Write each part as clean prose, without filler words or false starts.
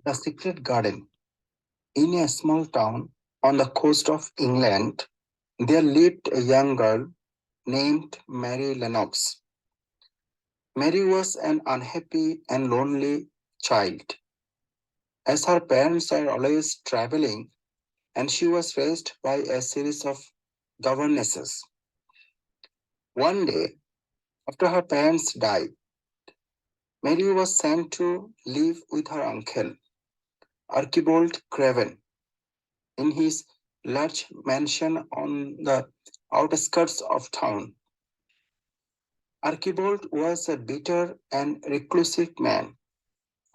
The Secret Garden. In a small town on the coast of England, there lived a young girl named Mary Lennox. Mary was an unhappy and lonely child, as her parents are always traveling, and she was raised by a series of governesses. One day, after her parents died, Mary was sent to live with her uncle, Archibald Craven, in his large mansion on the outskirts of town. Archibald was a bitter and reclusive man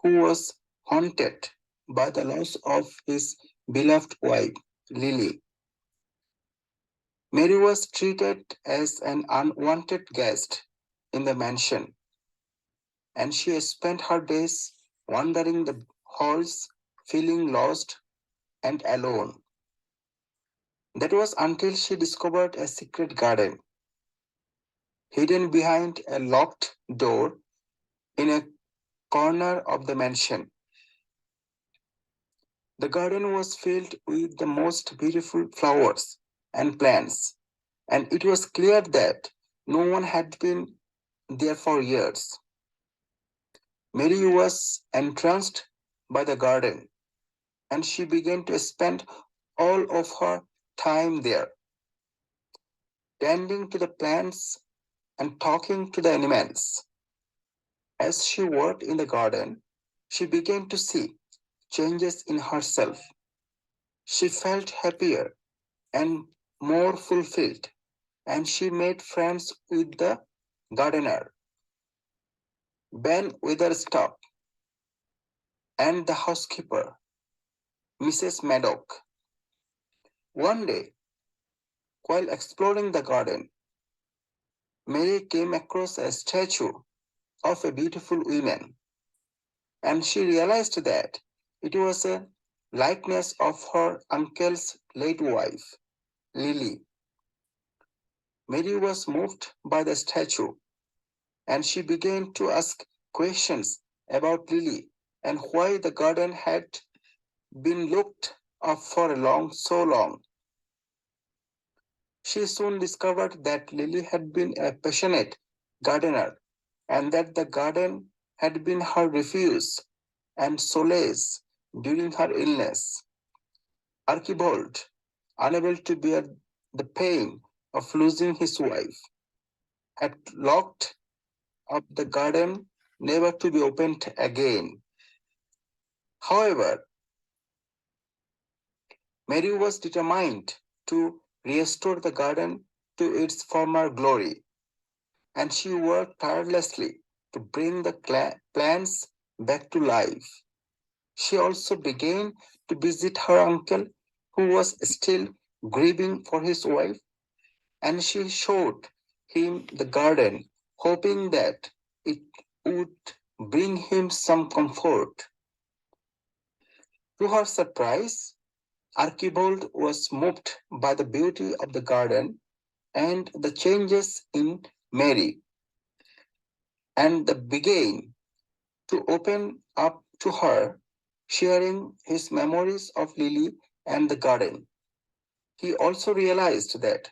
who was haunted by the loss of his beloved wife, Lily. Mary was treated as an unwanted guest in the mansion, and she spent her days wandering the halls, feeling lost and alone. That was until she discovered a secret garden hidden behind a locked door in a corner of the mansion. The garden was filled with the most beautiful flowers and plants, and it was clear that no one had been there for years. Mary was entranced by the garden, and she began to spend all of her time there, tending to the plants and talking to the animals. As she worked in the garden, she began to see changes in herself. She felt happier and more fulfilled, and she made friends with the gardener, Ben Witherstop, and the housekeeper, Mrs. Maddock. One day, while exploring the garden, Mary came across a statue of a beautiful woman, and she realized that it was a likeness of her uncle's late wife, Lily. Mary was moved by the statue, and she began to ask questions about Lily and why the garden had been looked up for so long. She soon discovered that Lily had been a passionate gardener and that the garden had been her refuge and solace during her illness. Archibald, unable to bear the pain of losing his wife, had locked up the garden never to be opened again. However, Mary was determined to restore the garden to its former glory, and she worked tirelessly to bring the plants back to life. She also began to visit her uncle, who was still grieving for his wife, and she showed him the garden, hoping that it would bring him some comfort. To her surprise, Archibald was moved by the beauty of the garden and the changes in Mary, and began to open up to her, sharing his memories of Lily and the garden. He also realized that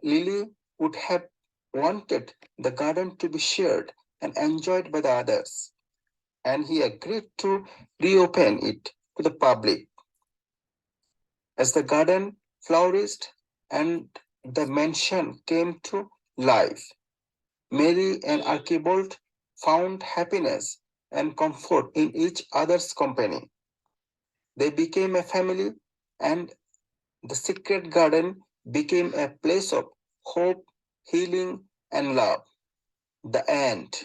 Lily would have wanted the garden to be shared and enjoyed by the others, and he agreed to reopen it to the public. As the garden flourished and the mansion came to life, Mary and Archibald found happiness and comfort in each other's company. They became a family, and the secret garden became a place of hope, healing, and love. The end.